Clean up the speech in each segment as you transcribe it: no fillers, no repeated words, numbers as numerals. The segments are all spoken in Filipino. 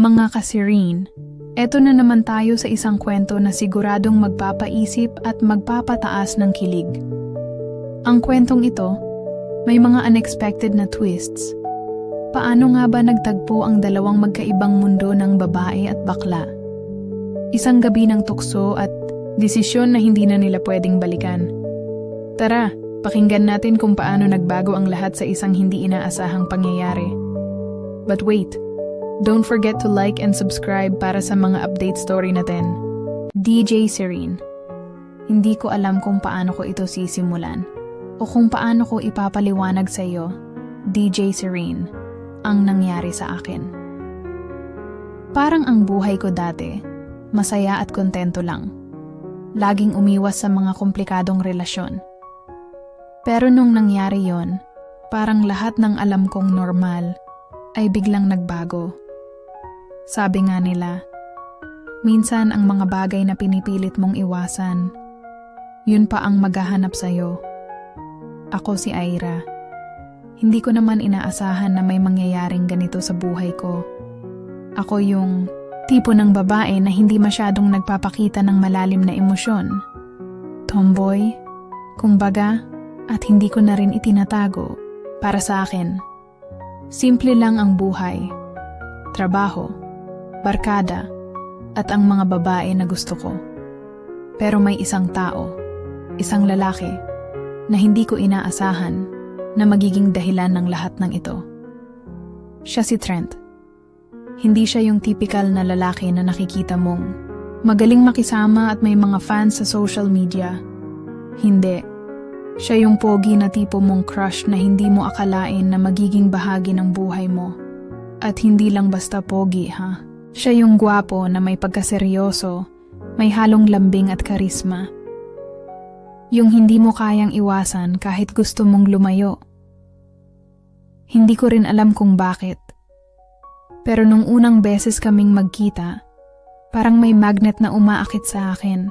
Mga kasirin, eto na naman tayo sa isang kwento na siguradong magpapaisip at magpapataas ng kilig. Ang kwentong ito, may mga unexpected na twists. Paano nga ba nagtagpo ang dalawang magkaibang mundo ng babae at bakla? Isang gabi ng tukso at desisyon na hindi na nila pwedeng balikan. Tara, pakinggan natin kung paano nagbago ang lahat sa isang hindi inaasahang pangyayari. But wait, don't forget to like and subscribe para sa mga update story natin. DJ Serene. Hindi ko alam kung paano ko ito sisimulan o kung paano ko ipapaliwanag sa iyo, DJ Serene, ang nangyari sa akin. Parang ang buhay ko dati, masaya at kontento lang. Laging umiwas sa mga komplikadong relasyon. Pero nung nangyari yon, parang lahat ng alam kong normal ay biglang nagbago. Sabi nga nila, minsan ang mga bagay na pinipilit mong iwasan, yun pa ang maghahanap sa'yo. Ako si Aira. Hindi ko naman inaasahan na may mangyayaring ganito sa buhay ko. Ako yung tipo ng babae na hindi masyadong nagpapakita ng malalim na emosyon. Tomboy, kumbaga, at hindi ko na rin itinatago. Para sa akin, simple lang ang buhay, trabaho, barkada, at ang mga babae na gusto ko. Pero may isang tao, isang lalaki, na hindi ko inaasahan na magiging dahilan ng lahat ng ito. Siya si Trent. Hindi siya yung typical na lalaki na nakikita mong magaling makisama at may mga fans sa social media. Hindi. Siya yung pogi na tipo mong crush na hindi mo akalain na magiging bahagi ng buhay mo. At hindi lang basta pogi, ha? Siya yung gwapo na may pagkaseryoso, may halong lambing at karisma. Yung hindi mo kayang iwasan kahit gusto mong lumayo. Hindi ko rin alam kung bakit. Pero nung unang beses kaming magkita, parang may magnet na umaakit sa akin.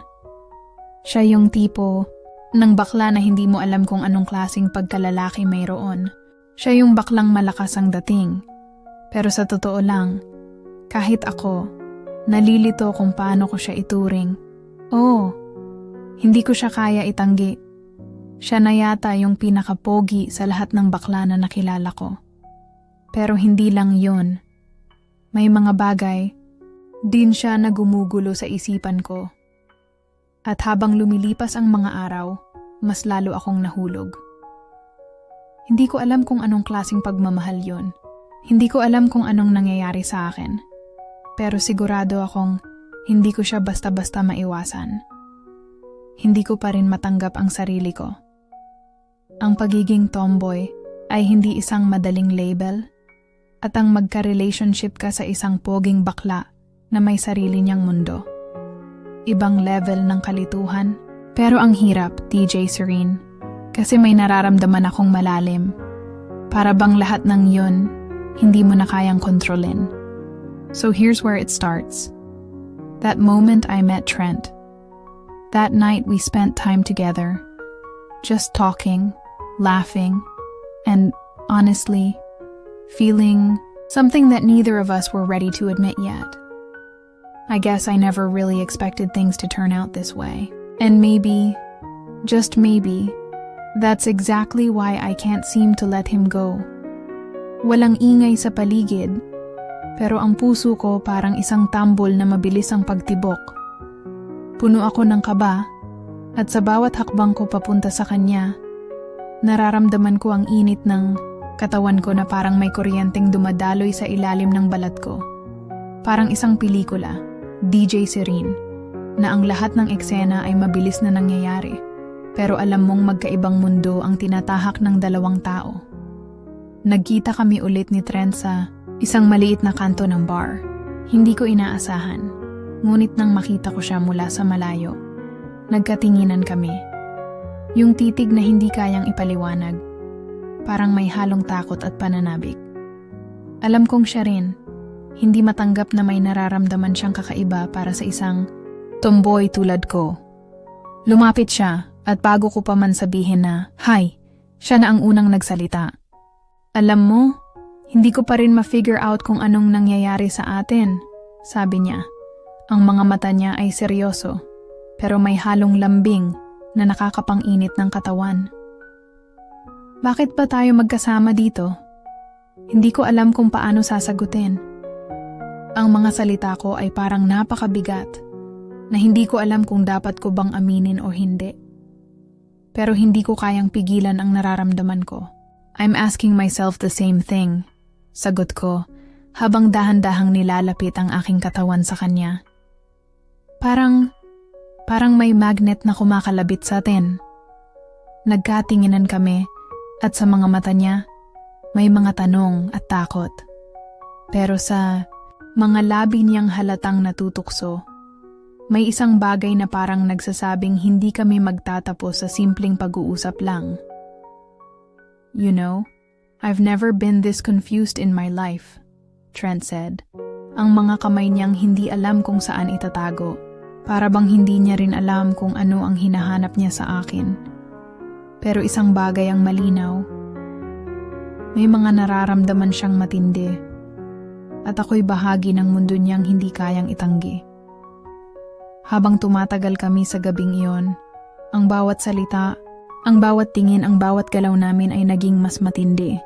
Siya yung tipo ng bakla na hindi mo alam kung anong klaseng pagkalalaki mayroon. Siya yung baklang malakas ang dating. Pero sa totoo lang, kahit ako, nalilito kung paano ko siya ituring. Oo, hindi ko siya kaya itanggi. Siya na yata yung pinakapogi sa lahat ng bakla na nakilala ko. Pero hindi lang yun. May mga bagay, din siya na gumugulo sa isipan ko. At habang lumilipas ang mga araw, mas lalo akong nahulog. Hindi ko alam kung anong klaseng pagmamahal yun. Hindi ko alam kung anong nangyayari sa akin. Pero sigurado akong hindi ko siya basta-basta maiwasan. Hindi ko pa rin matanggap ang sarili ko. Ang pagiging tomboy ay hindi isang madaling label at ang magka-relationship ka sa isang poging bakla na may sarili niyang mundo. Ibang level ng kalituhan, pero ang hirap, DJ Serene, kasi may nararamdaman akong malalim. Para bang lahat ng yun, hindi mo na kayang kontrolin. So here's where it starts. That moment I met Trent. That night we spent time together, just talking, laughing, and honestly, feeling something that neither of us were ready to admit yet. I guess I never really expected things to turn out this way. And maybe, just maybe, that's exactly why I can't seem to let him go. Walang ingay sa paligid, pero ang puso ko parang isang tambol na mabilis ang pagtibok. Puno ako ng kaba, at sa bawat hakbang ko papunta sa kanya, nararamdaman ko ang init ng katawan ko na parang may kuryenteng dumadaloy sa ilalim ng balat ko. Parang isang pelikula, DJ Serene, na ang lahat ng eksena ay mabilis na nangyayari, pero alam mong magkaibang mundo ang tinatahak ng dalawang tao. Nagkita kami ulit ni Trent sa isang maliit na kanto ng bar. Hindi ko inaasahan, ngunit nang makita ko siya mula sa malayo, nagkatinginan kami. Yung titig na hindi kayang ipaliwanag, parang may halong takot at pananabik. Alam kong siya rin, hindi matanggap na may nararamdaman siyang kakaiba para sa isang tomboy tulad ko. Lumapit siya at bago ko pa man sabihin na, "Hi," siya na ang unang nagsalita. "Alam mo, Hindi ko pa rin ma-figure out kung anong nangyayari sa atin, sabi niya. Ang mga mata niya ay seryoso, pero may halong lambing na nakakapang-init ng katawan. Bakit ba tayo magkasama dito? Hindi ko alam kung paano sasagutin. Ang mga salita ko ay parang napakabigat na hindi ko alam kung dapat ko bang aminin o hindi. Pero hindi ko kayang pigilan ang nararamdaman ko. I'm asking myself the same thing. Sagot ko, habang dahan-dahang nilalapit ang aking katawan sa kanya. Parang may magnet na kumakalabit sa atin. Nagkatinginan kami at sa mga mata niya, may mga tanong at takot. Pero sa mga labi niyang halatang natutukso, may isang bagay na parang nagsasabing hindi kami magtatapos sa simpleng pag-uusap lang. You know, I've never been this confused in my life, Trent said. Ang mga kamay niyang hindi alam kung saan itatago. Para bang hindi niya rin alam kung ano ang hinahanap niya sa akin. Pero isang bagay ang malinaw. May mga nararamdaman siyang matindi. At ako'y bahagi ng mundo niyang hindi kayang itanggi. Habang tumatagal kami sa gabing iyon, ang bawat salita, ang bawat tingin, ang bawat galaw namin ay naging mas matindi.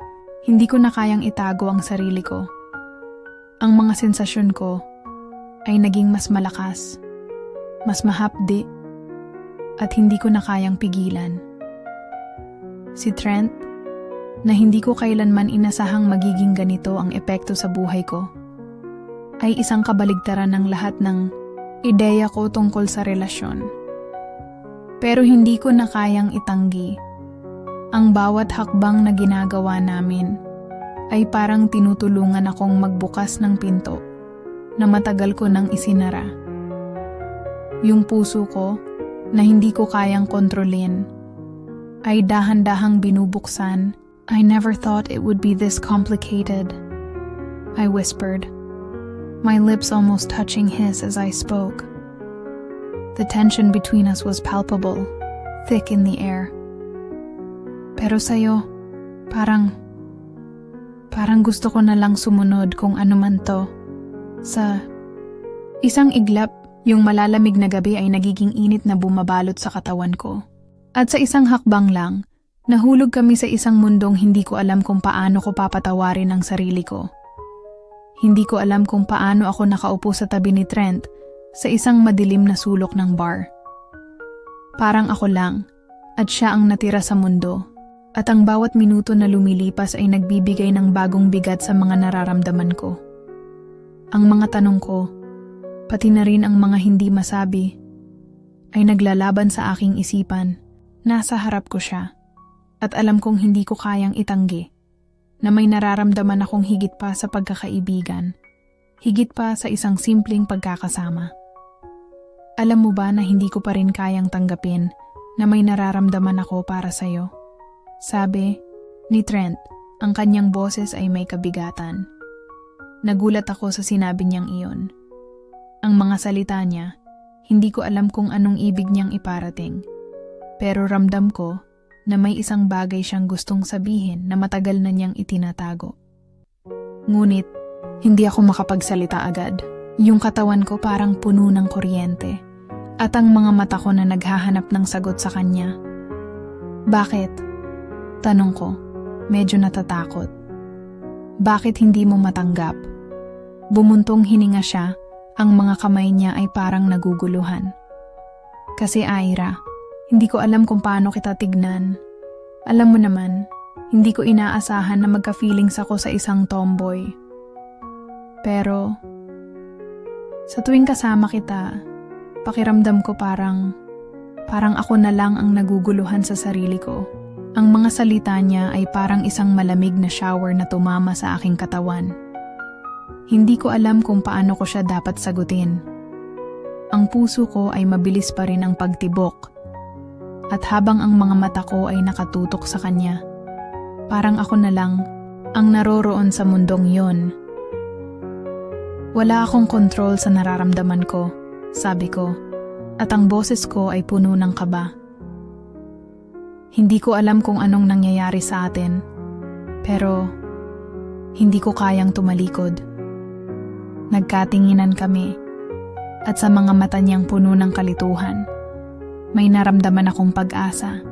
Hindi ko na kayang itago ang sarili ko. Ang mga sensasyon ko ay naging mas malakas, mas mahapdi, at hindi ko na kayang pigilan. Si Trent, na hindi ko kailanman inasahang magiging ganito ang epekto sa buhay ko, ay isang kabaligtaran ng lahat ng ideya ko tungkol sa relasyon. Pero hindi ko na kayang itanggi. Ang bawat hakbang na ginagawa namin ay parang tinutulungan akong magbukas ng pinto na matagal ko nang isinara. Yung puso ko na hindi ko kayang kontrolin ay dahan-dahang binubuksan. I never thought it would be this complicated, I whispered, my lips almost touching his as I spoke. The tension between us was palpable, thick in the air. Pero sa'yo, parang gusto ko na lang sumunod kung ano man to. Sa isang iglap, yung malalamig na gabi ay nagiging init na bumabalot sa katawan ko. At sa isang hakbang lang, nahulog kami sa isang mundong hindi ko alam kung paano ko papatawarin ang sarili ko. Hindi ko alam kung paano ako nakaupo sa tabi ni Trent sa isang madilim na sulok ng bar. Parang ako lang, at siya ang natira sa mundo. At ang bawat minuto na lumilipas ay nagbibigay ng bagong bigat sa mga nararamdaman ko. Ang mga tanong ko, pati na rin ang mga hindi masabi, ay naglalaban sa aking isipan. Nasa harap ko siya, at alam kong hindi ko kayang itanggi, na may nararamdaman akong higit pa sa pagkakaibigan, higit pa sa isang simpleng pagkakasama. Alam mo ba na hindi ko pa rin kayang tanggapin na may nararamdaman ako para sa'yo? Sabi ni Trent, ang kanyang boses ay may kabigatan. Nagulat ako sa sinabi niyang iyon. Ang mga salita niya, hindi ko alam kung anong ibig niyang iparating. Pero ramdam ko na may isang bagay siyang gustong sabihin na matagal na niyang itinatago. Ngunit, hindi ako makapagsalita agad. Yung katawan ko parang puno ng kuryente. At ang mga mata ko na naghahanap ng sagot sa kanya. Bakit? Tanong ko, medyo natatakot. Bakit hindi mo matanggap? Bumuntong hininga siya, ang mga kamay niya ay parang naguguluhan. Kasi Ira, hindi ko alam kung paano kita tignan. Alam mo naman, hindi ko inaasahan na magka-feelings ako sa isang tomboy. Pero, sa tuwing kasama kita, pakiramdam ko parang ako na lang ang naguguluhan sa sarili ko. Ang mga salita niya ay parang isang malamig na shower na tumama sa aking katawan. Hindi ko alam kung paano ko siya dapat sagutin. Ang puso ko ay mabilis pa rin ang pagtibok. At habang ang mga mata ko ay nakatutok sa kanya, parang ako na lang ang naroroon sa mundong yon. Wala akong kontrol sa nararamdaman ko, sabi ko, at ang boses ko ay puno ng kaba. Hindi ko alam kung anong nangyayari sa atin, pero Hindi ko kayang tumalikod. Nagkatinginan kami, at sa mga mata niyang puno ng kalituhan, may naramdaman akong pag-asa.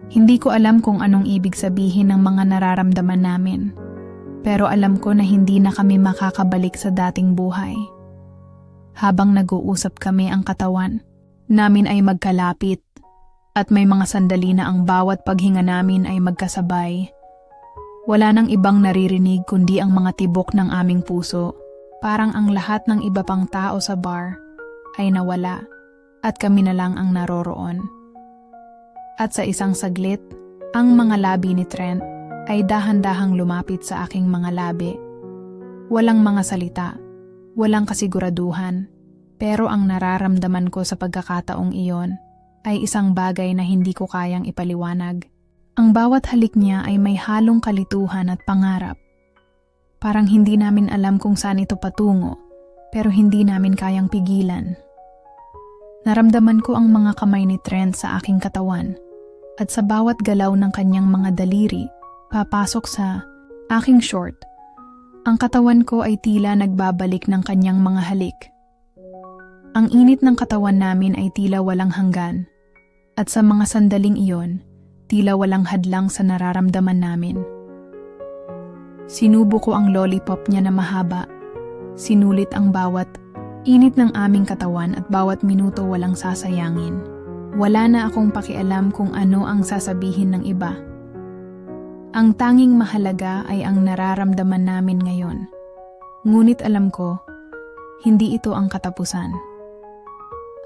Hindi ko alam kung anong ibig sabihin ng mga nararamdaman namin, pero alam ko na hindi na kami makakabalik sa dating buhay. Habang nag-uusap kami, ang katawan namin ay magkalapit, at may mga sandali na ang bawat paghinga namin ay magkasabay. Wala nang ibang naririnig kundi ang mga tibok ng aming puso. Parang ang lahat ng iba pang tao sa bar ay nawala at kami na lang ang naroroon. At sa isang saglit, ang mga labi ni Trent ay dahan-dahang lumapit sa aking mga labi. Walang mga salita, walang kasiguraduhan, pero ang nararamdaman ko sa pagkakataong iyon ay isang bagay na hindi ko kayang ipaliwanag. Ang bawat halik niya ay may halong kalituhan at pangarap. Parang hindi namin alam kung saan ito patungo, pero hindi namin kayang pigilan. Naramdaman ko ang mga kamay ni Trent sa aking katawan, at sa bawat galaw ng kanyang mga daliri, papasok sa aking short, ang katawan ko ay tila nagbabalik ng kanyang mga halik. Ang init ng katawan namin ay tila walang hanggan, at sa mga sandaling iyon, tila walang hadlang sa nararamdaman namin. Sinubo ko ang lollipop niya na mahaba. Sinulit ang bawat init ng aming katawan at bawat minuto walang sasayangin. Wala na akong pakialam kung ano ang sasabihin ng iba. Ang tanging mahalaga ay ang nararamdaman namin ngayon. Ngunit alam ko, hindi ito ang katapusan.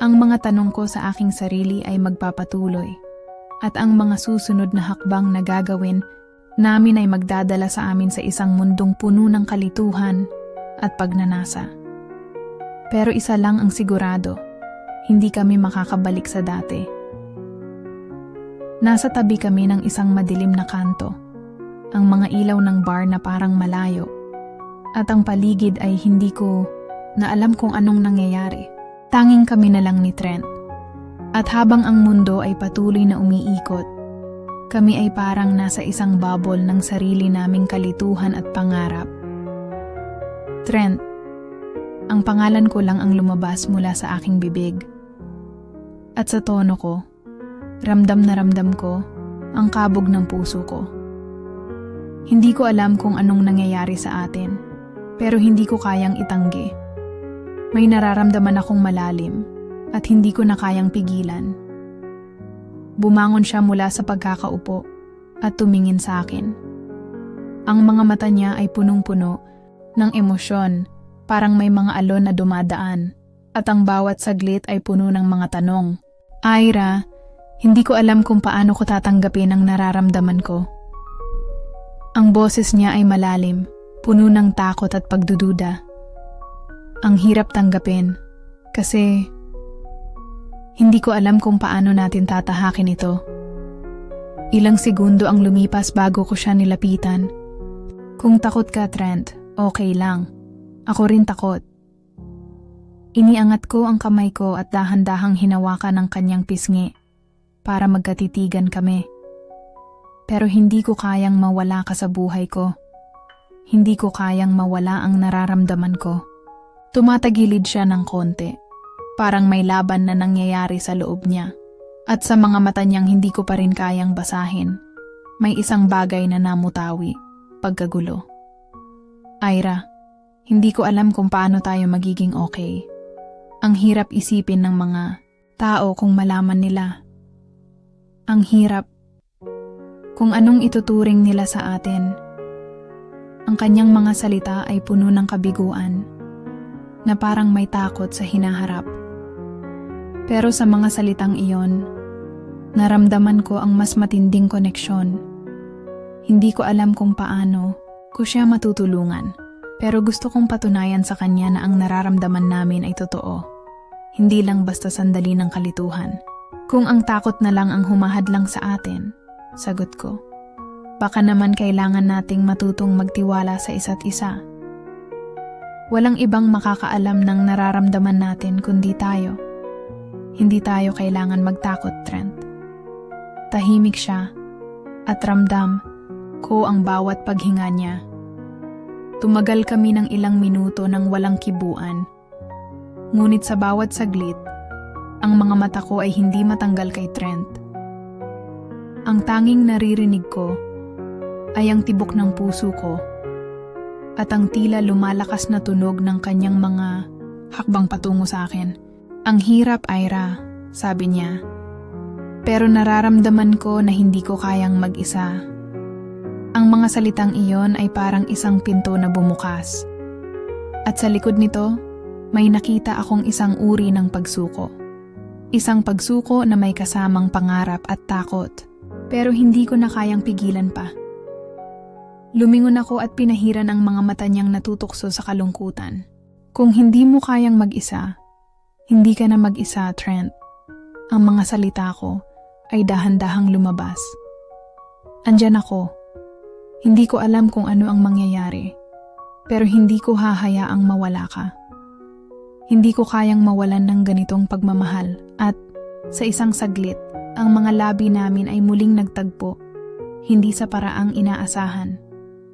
Ang mga tanong ko sa aking sarili ay magpapatuloy. At ang mga susunod na hakbang na gagawin namin ay magdadala sa amin sa isang mundong puno ng kalituhan at pagnanasa. Pero isa lang ang sigurado, hindi kami makakabalik sa dati. Nasa tabi kami ng isang madilim na kanto, ang mga ilaw ng bar na parang malayo, at ang paligid ay hindi ko na alam kung anong nangyayari. Tanging kami na lang ni Trent. At habang ang mundo ay patuloy na umiikot, kami ay parang nasa isang bubble ng sarili naming kalituhan at pangarap. Trent, ang pangalan ko lang ang lumabas mula sa aking bibig. At sa tono ko, ramdam na ramdam ko ang kabog ng puso ko. Hindi ko alam kung anong nangyayari sa atin, pero hindi ko kayang itanggi. May nararamdaman akong malalim, at hindi ko na kayang pigilan. Bumangon siya mula sa pagkakaupo at tumingin sa akin. Ang mga mata niya ay punong-puno ng emosyon, parang may mga alon na dumadaan, at ang bawat saglit ay puno ng mga tanong. Ira, hindi ko alam kung paano ko tatanggapin ang nararamdaman ko. Ang boses niya ay malalim, puno ng takot at pagdududa. Ang hirap tanggapin, kasi hindi ko alam kung paano natin tatahakin ito. Ilang segundo ang lumipas bago ko siya nilapitan. Kung takot ka, Trent, okay lang. Ako rin takot. Iniangat ko ang kamay ko at dahan-dahang hinawakan ang kanyang pisngi para magkatitigan kami. Pero hindi ko kayang mawala ka sa buhay ko. Hindi ko kayang mawala ang nararamdaman ko. Tumatagilid siya ng konti. Parang may laban na nangyayari sa loob niya. At sa mga mata niyang hindi ko pa rin kayang basahin, may isang bagay na namutawi, pagkagulo. Ira, hindi ko alam kung paano tayo magiging okay. Ang hirap isipin ng mga tao kung malaman nila. Ang hirap kung anong ituturing nila sa atin. Ang kanyang mga salita ay puno ng kabiguan, na parang may takot sa hinaharap. Pero sa mga salitang iyon, naramdaman ko ang mas matinding koneksyon. Hindi ko alam kung paano ko siya matutulungan, pero gusto kong patunayan sa kanya na ang nararamdaman namin ay totoo. Hindi lang basta sandali ng kalituhan. Kung ang takot na lang ang humahadlang sa atin, sagot ko, baka naman kailangan nating matutong magtiwala sa isa't isa. Walang ibang makakaalam ng nararamdaman natin kundi tayo. Hindi tayo kailangan magtakot, Trent. Tahimik siya at ramdam ko ang bawat paghinga niya Tumagal kami ng ilang minuto nang walang kibuan. Ngunit sa bawat saglit, ang mga mata ko ay hindi matanggal kay Trent. Ang tanging naririnig ko ay ang tibok ng puso ko at ang tila lumalakas na tunog ng kanyang mga hakbang patungo sa akin. Ang hirap, Ira, sabi niya. Pero nararamdaman ko na hindi ko kayang mag-isa. Ang mga salitang iyon ay parang isang pinto na bumukas. At sa likod nito, may nakita akong isang uri ng pagsuko. Isang pagsuko na may kasamang pangarap at takot. Pero hindi ko na kayang pigilan pa. Lumingon ako at pinahiran ang mga mata niyang natutukso sa kalungkutan. Kung hindi mo kayang mag-isa, hindi ka na mag-isa, Trent. Ang mga salita ko ay dahan-dahang lumabas. Andyan ako. Hindi ko alam kung ano ang mangyayari, pero hindi ko hahayaang mawala ka. Hindi ko kayang mawalan ng ganitong pagmamahal at sa isang saglit, ang mga labi namin ay muling nagtagpo, hindi sa paraang inaasahan,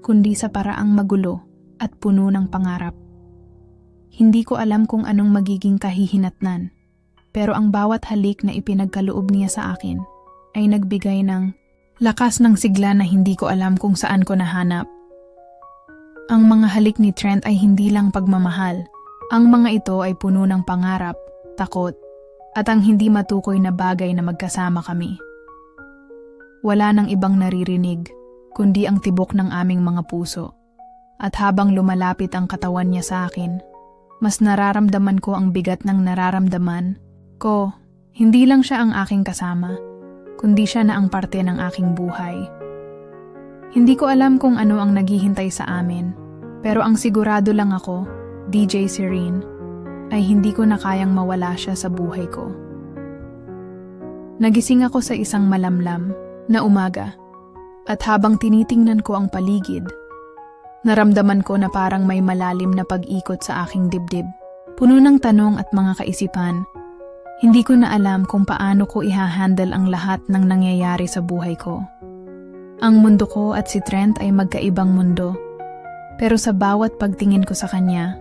kundi sa paraang magulo at puno ng pangarap. Hindi ko alam kung anong magiging kahihinatnan, pero ang bawat halik na ipinagkaloob niya sa akin ay nagbigay ng lakas ng sigla na hindi ko alam kung saan ko nahanap. Ang mga halik ni Trent ay hindi lang pagmamahal. Ang mga ito ay puno ng pangarap, takot, at ang hindi matukoy na bagay na magkasama kami. Wala nang ibang naririnig, kundi ang tibok ng aming mga puso. At habang lumalapit ang katawan niya sa akin, mas nararamdaman ko ang bigat ng nararamdaman ko. Hindi lang siya ang aking kasama, kundi siya na ang parte ng aking buhay. Hindi ko alam kung ano ang naghihintay sa amin, pero ang sigurado lang ako, DJ Serene, ay hindi ko na kayang mawala siya sa buhay ko. Nagising ako sa isang malamlam na umaga, at habang tinitingnan ko ang paligid, naramdaman ko na parang may malalim na pag-ikot sa aking dibdib. Puno ng tanong at mga kaisipan, hindi ko na alam kung paano ko ihahandle ang lahat ng nangyayari sa buhay ko. Ang mundo ko at si Trent ay magkaibang mundo, pero sa bawat pagtingin ko sa kanya,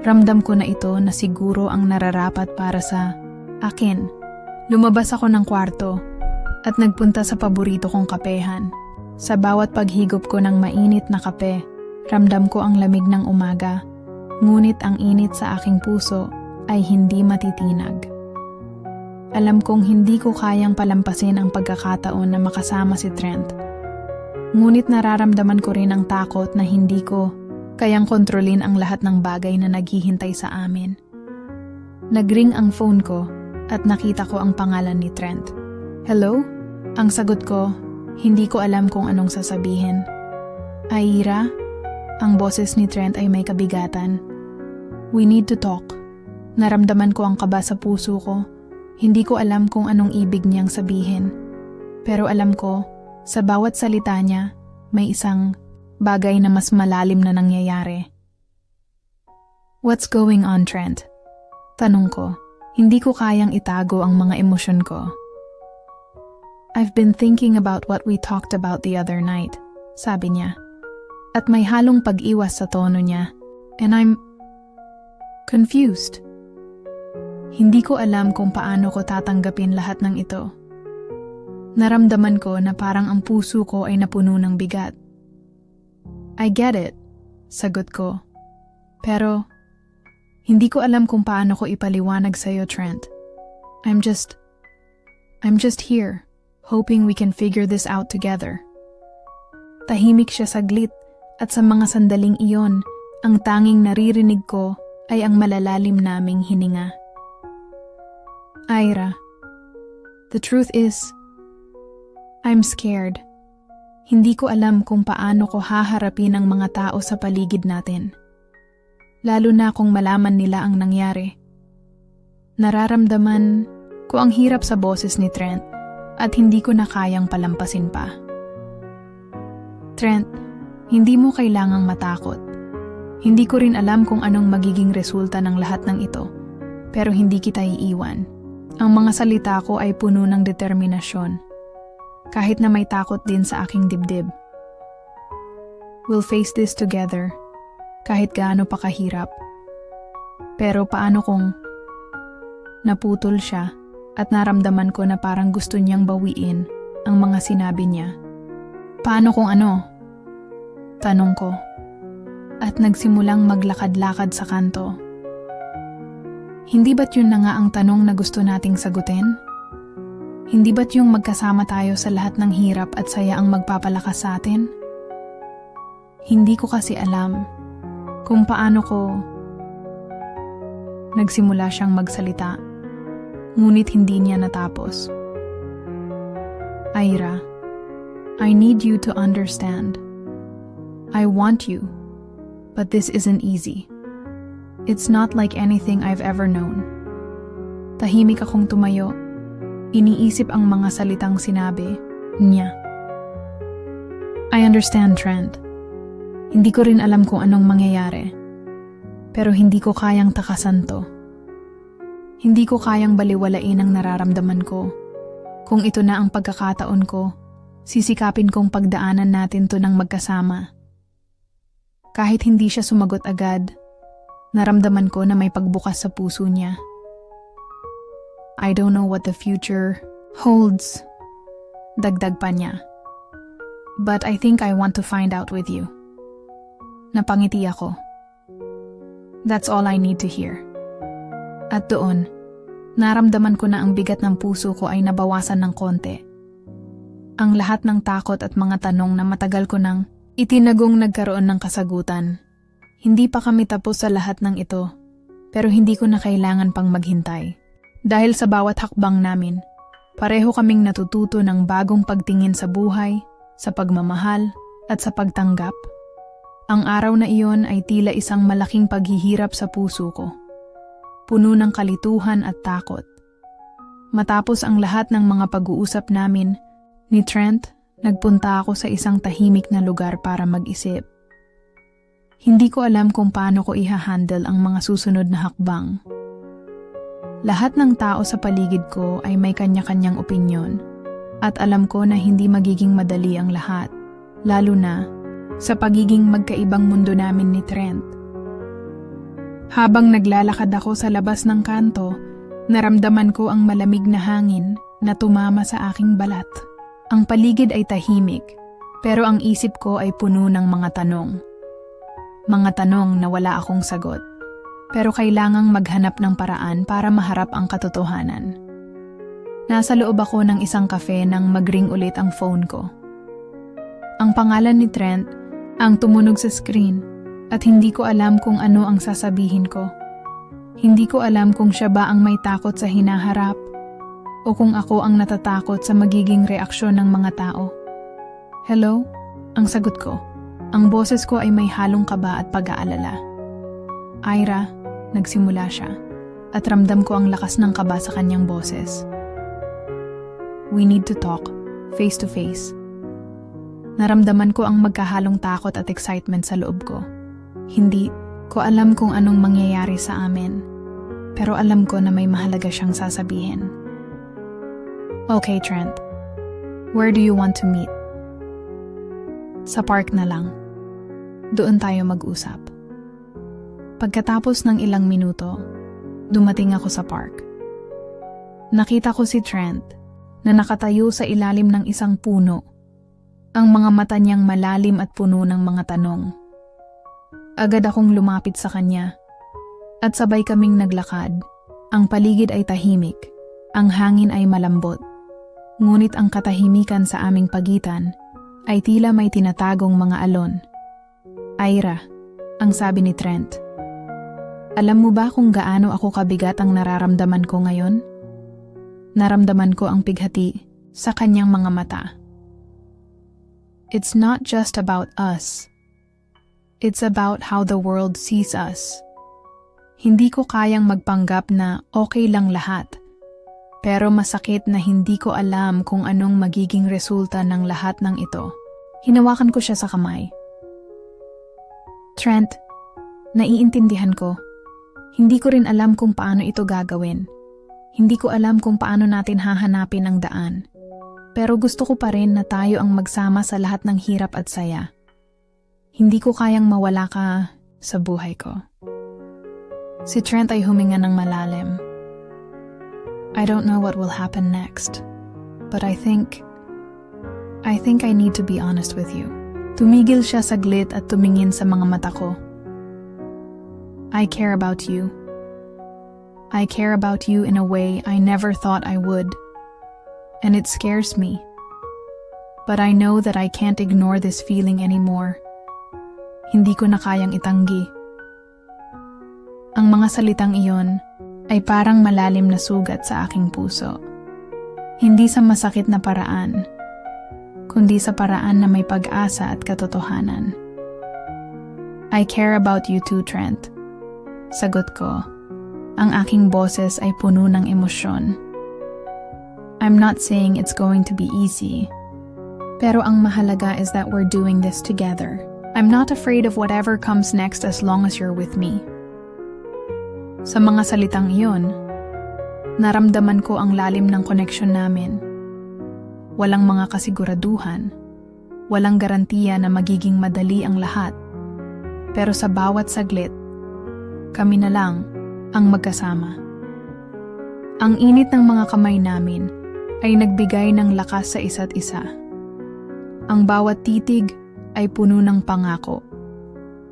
ramdam ko na ito na siguro ang nararapat para sa akin. Lumabas ako ng kwarto at nagpunta sa paborito kong kapehan. Sa bawat paghigop ko ng mainit na kape, ramdam ko ang lamig ng umaga, ngunit ang init sa aking puso ay hindi matitinag. Alam kong hindi ko kayang palampasin ang pagkakataon na makasama si Trent. Ngunit nararamdaman ko rin ang takot na hindi ko kayang kontrolin ang lahat ng bagay na naghihintay sa amin. Nagring ang phone ko at nakita ko ang pangalan ni Trent. Hello? Ang sagot ko, hindi ko alam kung anong sasabihin. Ira? Ang boses ni Trent ay may kabigatan. We need to talk. Naramdaman ko ang kaba sa puso ko. Hindi ko alam kung anong ibig niyang sabihin. Pero alam ko, sa bawat salita niya, may isang bagay na mas malalim na nangyayari. What's going on, Trent? Tanong ko, hindi ko kayang itago ang mga emosyon ko. I've been thinking about what we talked about the other night, sabi niya. At may halong pag-iwas sa tono niya, and I'm confused. Hindi ko alam kung paano ko tatanggapin lahat ng ito. Naramdaman ko na parang ang puso ko ay napuno ng bigat. I get it, sagot ko. Pero, hindi ko alam kung paano ko ipaliwanag sa'yo, Trent. I'm just here, hoping we can figure this out together. Tahimik siya saglit, at sa mga sandaling iyon, ang tanging naririnig ko ay ang malalalim naming hininga. Ira, the truth is, I'm scared. Hindi ko alam kung paano ko haharapin ang mga tao sa paligid natin. Lalo na kung malaman nila ang nangyari. Nararamdaman ko ang hirap sa boses ni Trent at hindi ko na kayang palampasin pa. Trent, hindi mo kailangang matakot. Hindi ko rin alam kung anong magiging resulta ng lahat ng ito, pero hindi kita iiwan. Ang mga salita ko ay puno ng determinasyon, kahit na may takot din sa aking dibdib. We'll face this together, kahit gaano pa kahirap. Pero paano kung naputol siya at naramdaman ko na parang gusto niyang bawiin ang mga sinabi niya? Paano kung ano? Tanong ko. At nagsimulang maglakad-lakad sa kanto. Hindi ba't yun na nga ang tanong na gusto nating sagutin? Hindi ba't yung magkasama tayo sa lahat ng hirap at saya ang magpapalakas sa atin? Hindi ko kasi alam kung paano ko. Nagsimula siyang magsalita, ngunit hindi niya natapos. Ira, I need you to understand. I want you, but this isn't easy. It's not like anything I've ever known. Tahimik akong tumayo, iniisip ang mga salitang sinabi niya. I understand, Trent. Hindi ko rin alam kung anong mangyayari, pero hindi ko kayang takasan to. Hindi ko kayang baliwalain ang nararamdaman ko. Kung ito na ang pagkakataon ko, sisikapin kong pagdaanan natin to ng magkasama. Kahit hindi siya sumagot agad, naramdaman ko na may pagbukas sa puso niya. I don't know what the future holds, dagdag pa niya. But I think I want to find out with you. Napangiti ako. That's all I need to hear. At doon, naramdaman ko na ang bigat ng puso ko ay nabawasan ng konti. Ang lahat ng takot at mga tanong na matagal ko nang itinagong nagkaroon ng kasagutan. Hindi pa kami tapos sa lahat ng ito, pero hindi ko na kailangan pang maghintay. Dahil sa bawat hakbang namin, pareho kaming natututo ng bagong pagtingin sa buhay, sa pagmamahal, at sa pagtanggap. Ang araw na iyon ay tila isang malaking paghihirap sa puso ko. Puno ng kalituhan at takot. Matapos ang lahat ng mga pag-uusap namin, ni Trent, nagpunta ako sa isang tahimik na lugar para mag-isip. Hindi ko alam kung paano ko iha-handle ang mga susunod na hakbang. Lahat ng tao sa paligid ko ay may kanya-kanyang opinyon, at alam ko na hindi magiging madali ang lahat, lalo na sa pagiging magkaibang mundo namin ni Trent. Habang naglalakad ako sa labas ng kanto, naramdaman ko ang malamig na hangin na tumama sa aking balat. Ang paligid ay tahimik, pero ang isip ko ay puno ng mga tanong. Mga tanong na wala akong sagot, pero kailangang maghanap ng paraan para maharap ang katotohanan. Nasa loob ako ng isang kafe nang mag-ring ulit ang phone ko. Ang pangalan ni Trent ang tumunog sa screen at hindi ko alam kung ano ang sasabihin ko. Hindi ko alam kung siya ba ang may takot sa hinaharap o kung ako ang natatakot sa magiging reaksyon ng mga tao. Hello? Ang sagot ko. Ang boses ko ay may halong kaba at pag-aalala. Ira, nagsimula siya, at ramdam ko ang lakas ng kaba sa kanyang boses. We need to talk, face to face. Naramdaman ko ang magkahalong takot at excitement sa loob ko. Hindi ko alam kung anong mangyayari sa amin, pero alam ko na may mahalaga siyang sasabihin. Okay, Trent. Where do you want to meet? Sa park na lang. Doon tayo mag-usap. Pagkatapos ng ilang minuto, dumating ako sa park. Nakita ko si Trent na nakatayo sa ilalim ng isang puno. Ang mga mata niyang malalim at puno ng mga tanong. Agad akong lumapit sa kanya at sabay kaming naglakad. Ang paligid ay tahimik, ang hangin ay malambot. Ngunit ang katahimikan sa aming pagitan ay tila may tinatagong mga alon. Ira, ang sabi ni Trent. Alam mo ba kung gaano ako kabigat ang nararamdaman ko ngayon? Naramdaman ko ang pighati sa kanyang mga mata. It's not just about us. It's about how the world sees us. Hindi ko kayang magpanggap na okay lang lahat. Pero masakit na hindi ko alam kung anong magiging resulta ng lahat ng ito. Hinawakan ko siya sa kamay. Trent, naiintindihan ko. Hindi ko rin alam kung paano ito gagawin. Hindi ko alam kung paano natin hahanapin ang daan. Pero gusto ko pa rin na tayo ang magsama sa lahat ng hirap at saya. Hindi ko kayang mawala ka sa buhay ko. Si Trent ay huminga ng malalim. I don't know what will happen next, but I think I need to be honest with you. Tumigil siya saglit at tumingin sa mga mata ko. I care about you. I care about you in a way I never thought I would. And it scares me. But I know that I can't ignore this feeling anymore. Hindi ko na kayang itanggi. Ang mga salitang iyon ay parang malalim na sugat sa aking puso. Hindi sa masakit na paraan, kundi sa paraan na may pag-asa at katotohanan. I care about you too, Trent. Sagot ko. Ang aking boses ay puno ng emosyon. I'm not saying it's going to be easy, pero ang mahalaga is that we're doing this together. I'm not afraid of whatever comes next as long as you're with me. Sa mga salitang iyon, naramdaman ko ang lalim ng koneksyon namin. Walang mga kasiguraduhan, walang garantiya na magiging madali ang lahat. Pero sa bawat saglit, kami na lang ang magkasama. Ang init ng mga kamay namin ay nagbigay ng lakas sa isa't isa. Ang bawat titig ay puno ng pangako.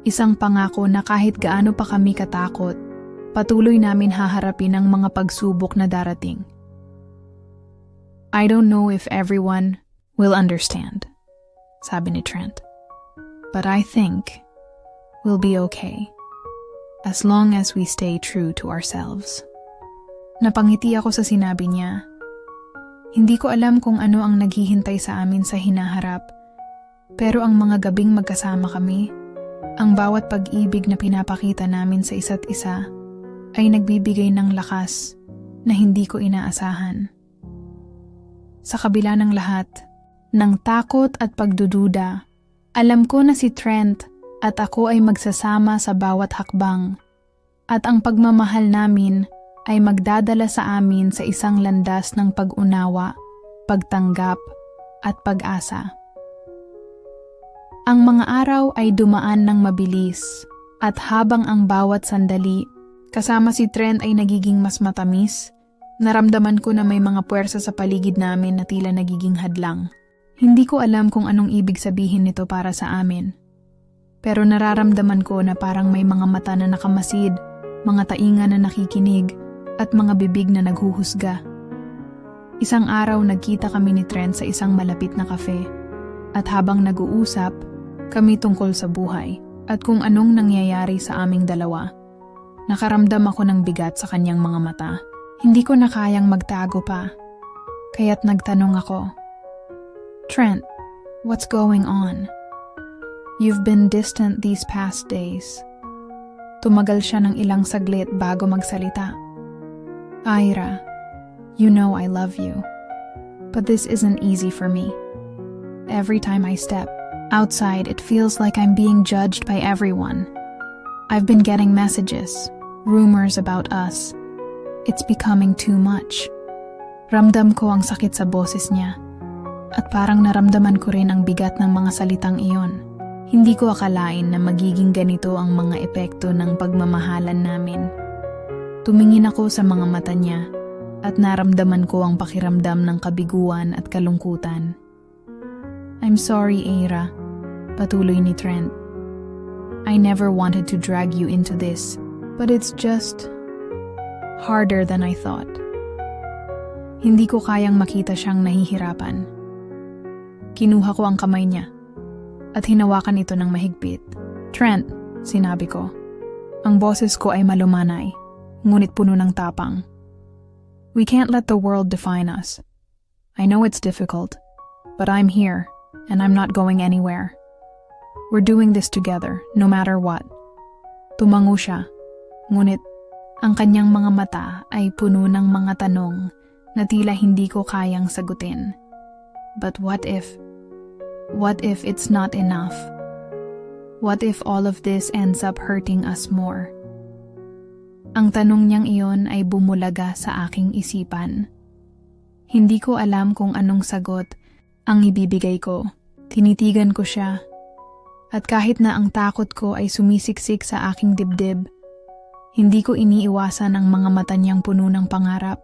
Isang pangako na kahit gaano pa kami katakot, patuloy namin haharapin ang mga pagsubok na darating. I don't know if everyone will understand, sabi ni Trent. But I think we'll be okay, as long as we stay true to ourselves. Napangiti ako sa sinabi niya. Hindi ko alam kung ano ang naghihintay sa amin sa hinaharap, pero ang mga gabing magkasama kami, ang bawat pag-ibig na pinapakita namin sa isa't isa, ay nagbibigay ng lakas na hindi ko inaasahan. Sa kabila ng lahat, ng takot at pagdududa, alam ko na si Trent at ako ay magsasama sa bawat hakbang, at ang pagmamahal namin ay magdadala sa amin sa isang landas ng pag-unawa, pagtanggap, at pag-asa. Ang mga araw ay dumaan ng mabilis, at habang ang bawat sandali kasama si Trent ay nagiging mas matamis, naramdaman ko na may mga puwersa sa paligid namin na tila nagiging hadlang. Hindi ko alam kung anong ibig sabihin nito para sa amin. Pero nararamdaman ko na parang may mga mata na nakamasid, mga tainga na nakikinig, at mga bibig na naghuhusga. Isang araw nagkita kami ni Trent sa isang malapit na kafe, at habang nag-uusap, kami tungkol sa buhay at kung anong nangyayari sa aming dalawa. Nakaramdam ako ng bigat sa kanyang mga mata. Hindi ko na kayang magtago pa. Kaya't nagtanong ako, Trent, what's going on? You've been distant these past days. Tumagal siya ng ilang saglit bago magsalita. Ira, you know I love you. But this isn't easy for me. Every time I step outside, it feels like I'm being judged by everyone. I've been getting messages, rumors about us. It's becoming too much. Ramdam ko ang sakit sa boses niya. At parang naramdaman ko rin ang bigat ng mga salitang iyon. Hindi ko akalain na magiging ganito ang mga epekto ng pagmamahalan namin. Tumingin ako sa mga mata niya at naramdaman ko ang pakiramdam ng kabiguan at kalungkutan. I'm sorry, Ira, patuloy ni Trent. I never wanted to drag you into this, but it's just harder than I thought. Hindi ko kayang makita siyang nahihirapan. Kinuha ko ang kamay niya at hinawakan ito ng mahigpit. Trent, sinabi ko. Ang boses ko ay malumanay, ngunit puno ng tapang. We can't let the world define us. I know it's difficult, but I'm here and I'm not going anywhere. We're doing this together, no matter what. Tumango siya, ngunit ang kanyang mga mata ay puno ng mga tanong na tila hindi ko kayang sagutin. But what if it's not enough? What if all of this ends up hurting us more? Ang tanong niyang iyon ay bumulaga sa aking isipan. Hindi ko alam kung anong sagot ang ibibigay ko. Tinitigan ko siya At kahit na ang takot ko ay sumisiksik sa aking dibdib, hindi ko iniiwasan ang mga mata niyang puno ng pangarap.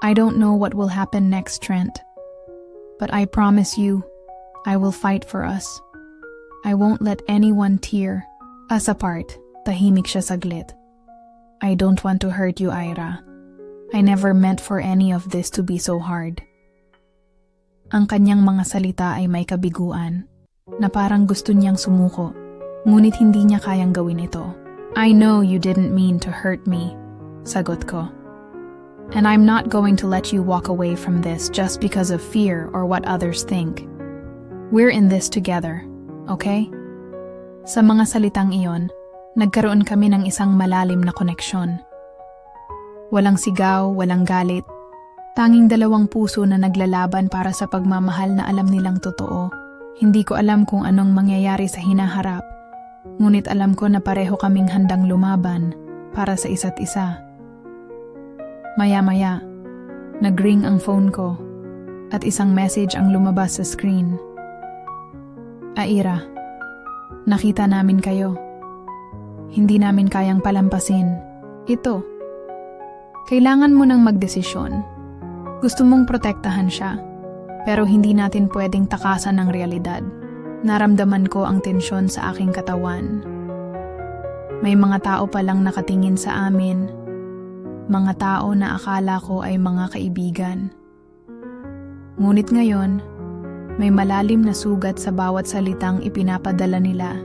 I don't know what will happen next, Trent. But I promise you, I will fight for us. I won't let anyone tear us apart. Tahimik siya saglit. I don't want to hurt you, Ira. I never meant for any of this to be so hard. Ang kanyang mga salita ay may kabiguan, na parang gusto niyang sumuko, ngunit hindi niya kayang gawin ito. I know you didn't mean to hurt me, sagot ko. And I'm not going to let you walk away from this just because of fear or what others think. We're in this together, okay? Sa mga salitang iyon, nagkaroon kami ng isang malalim na koneksyon. Walang sigaw, walang galit, tanging dalawang puso na naglalaban para sa pagmamahal na alam nilang totoo. Hindi ko alam kung anong mangyayari sa hinaharap, ngunit alam ko na pareho kaming handang lumaban para sa isa't isa. Maya-maya, nag-ring ang phone ko at isang message ang lumabas sa screen. Aira, nakita namin kayo. Hindi namin kayang palampasin. Ito. Kailangan mo nang magdesisyon. Gusto mong protektahan siya, pero hindi natin pwedeng takasan ng realidad. Naramdaman ko ang tensyon sa aking katawan. May mga tao palang nakatingin sa amin. Mga tao na akala ko ay mga kaibigan. Ngunit ngayon, may malalim na sugat sa bawat salitang ipinapadala nila.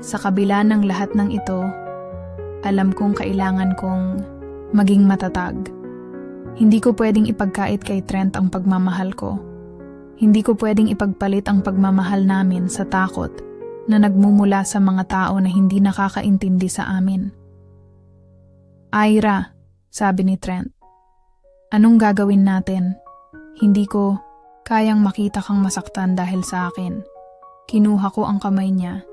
Sa kabila ng lahat ng ito, alam kong kailangan kong maging matatag. Hindi ko pwedeng ipagkait kay Trent ang pagmamahal ko. Hindi ko pwedeng ipagpalit ang pagmamahal namin sa takot na nagmumula sa mga tao na hindi nakakaintindi sa amin. Ira, sabi ni Trent. Anong gagawin natin? Hindi ko kayang makita kang masaktan dahil sa akin. Kinuha ko ang kamay niya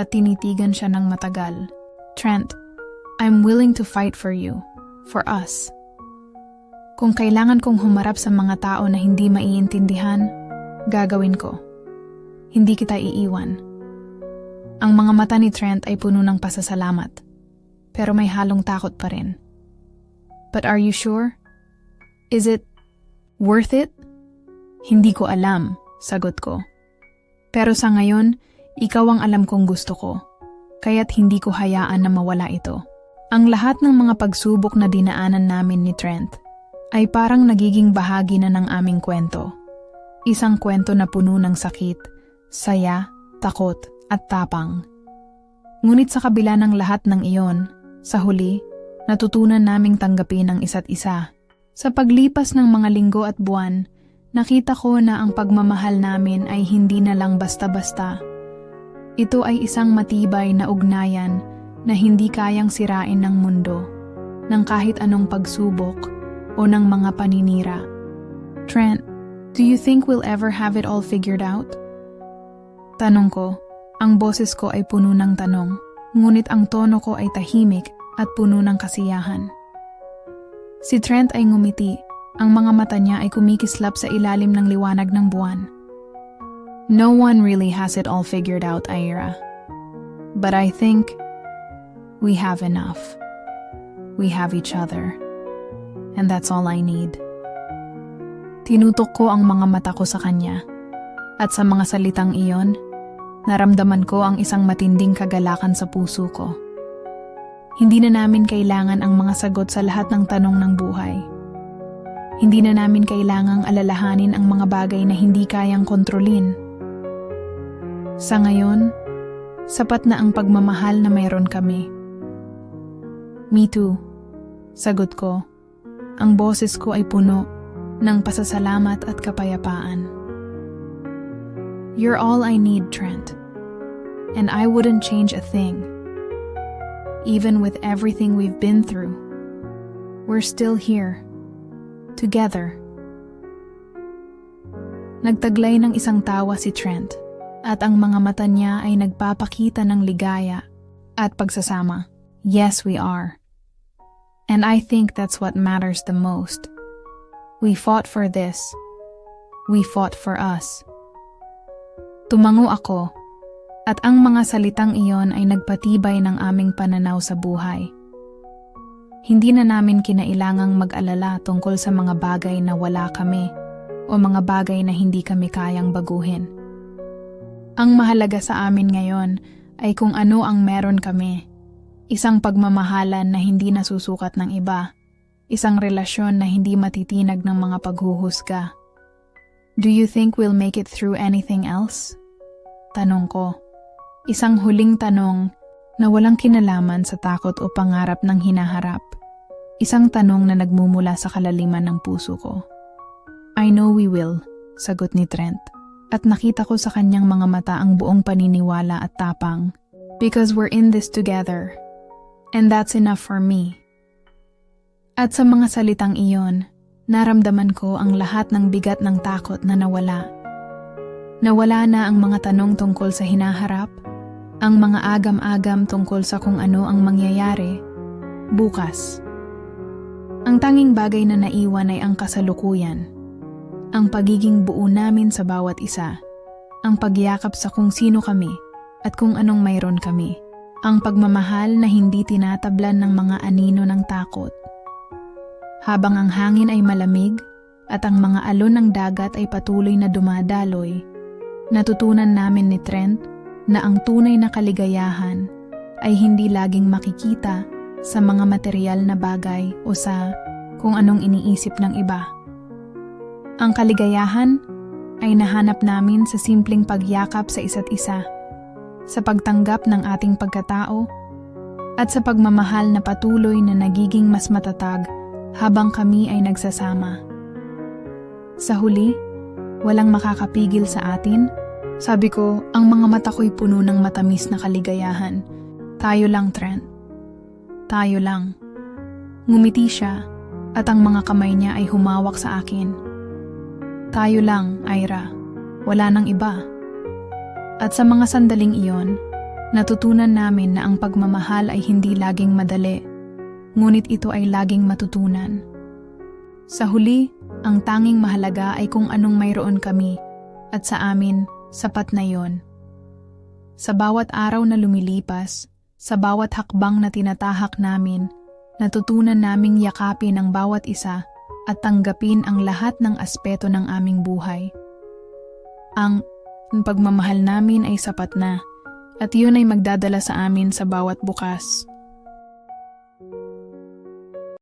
at tinitigan siya ng matagal. Trent, I'm willing to fight for you, for us. Kung kailangan kong humarap sa mga tao na hindi maiintindihan, gagawin ko. Hindi kita iiwan. Ang mga mata ni Trent ay puno ng pasasalamat, pero may halong takot pa rin. But are you sure? Is it worth it? Hindi ko alam, sagot ko. Pero sa ngayon, ikaw ang alam kong gusto ko, kaya't hindi ko hayaan na mawala ito. Ang lahat ng mga pagsubok na dinaanan namin ni Trent ay parang nagiging bahagi na ng aming kwento. Isang kwento na puno ng sakit, saya, takot, at tapang. Ngunit sa kabila ng lahat ng iyon, sa huli, natutunan naming tanggapin ang isa't isa. Sa paglipas ng mga linggo at buwan, nakita ko na ang pagmamahal namin ay hindi na lang basta-basta. Ito ay isang matibay na ugnayan na hindi kayang sirain ng mundo, ng kahit anong pagsubok o ng mga paninira. Trent, do you think we'll ever have it all figured out? Tanong ko, ang boses ko ay puno ng tanong, ngunit ang tono ko ay tahimik at puno ng kasiyahan. Si Trent ay ngumiti, ang mga mata niya ay kumikislap sa ilalim ng liwanag ng buwan. No one really has it all figured out, Ira. But I think we have enough. We have each other. And that's all I need. Tinutok ko ang mga mata ko sa kanya. At sa mga salitang iyon, naramdaman ko ang isang matinding kagalakan sa puso ko. Hindi na namin kailangan ang mga sagot sa lahat ng tanong ng buhay. Hindi na namin kailangang alalahanin ang mga bagay na hindi kayang kontrolin. Sa ngayon, sapat na ang pagmamahal na mayroon kami. Me too, sagot ko. Ang boses ko ay puno ng pasasalamat at kapayapaan. You're all I need, Trent. And I wouldn't change a thing. Even with everything we've been through, we're still here. Together. Nagtaglay ng isang tawa si Trent at ang mga mata niya ay nagpapakita ng ligaya at pagsasama. Yes, we are. And I think that's what matters the most. We fought for this. We fought for us. Tumango ako At ang mga salitang iyon ay nagpatibay ng aming pananaw sa buhay. Hindi na namin kinailangang mag-alala tungkol sa mga bagay na wala kami o mga bagay na hindi kami kayang baguhin. Ang mahalaga sa amin ngayon ay kung ano ang meron kami. Isang pagmamahalan na hindi nasusukat ng iba. Isang relasyon na hindi matitinag ng mga paghuhusga. Do you think we'll make it through anything else? Tanong ko. Isang huling tanong na walang kinalaman sa takot o pangarap ng hinaharap. Isang tanong na nagmumula sa kalaliman ng puso ko. I know we will, sagot ni Trent. At nakita ko sa kanyang mga mata ang buong paniniwala at tapang. Because we're in this together. And that's enough for me. At sa mga salitang iyon, naramdaman ko ang lahat ng bigat ng takot na nawala. Nawala na ang mga tanong tungkol sa hinaharap, ang mga agam-agam tungkol sa kung ano ang mangyayari bukas. Ang tanging bagay na naiwan ay ang kasalukuyan, ang pagiging buo namin sa bawat isa, ang pagyakap sa kung sino kami at kung anong mayroon kami, ang pagmamahal na hindi tinatablan ng mga anino ng takot. Habang ang hangin ay malamig at ang mga alon ng dagat ay patuloy na dumadaloy, natutunan namin ni Trent na ang tunay na kaligayahan ay hindi laging makikita sa mga material na bagay o sa kung anong iniisip ng iba. Ang kaligayahan ay nahanap namin sa simpleng pagyakap sa isa't isa, sa pagtanggap ng ating pagkatao, at sa pagmamahal na patuloy na nagiging mas matatag habang kami ay nagsasama. Sa huli, walang makakapigil sa atin. Sabi ko, ang mga mata ko'y puno ng matamis na kaligayahan. Tayo lang, Trent. Tayo lang. Ngumiti siya at ang mga kamay niya ay humawak sa akin. Tayo lang, Ira. Wala nang iba. At sa mga sandaling iyon, natutunan namin na ang pagmamahal ay hindi laging madali, ngunit ito ay laging matutunan. Sa huli, ang tanging mahalaga ay kung anong mayroon kami at sa amin, sapat na yon. Sa bawat araw na lumilipas, sa bawat hakbang na tinatahak namin, natutunan naming yakapin ang bawat isa at tanggapin ang lahat ng aspeto ng aming buhay. Ang pagmamahal namin ay sapat na at yun ay magdadala sa amin sa bawat bukas.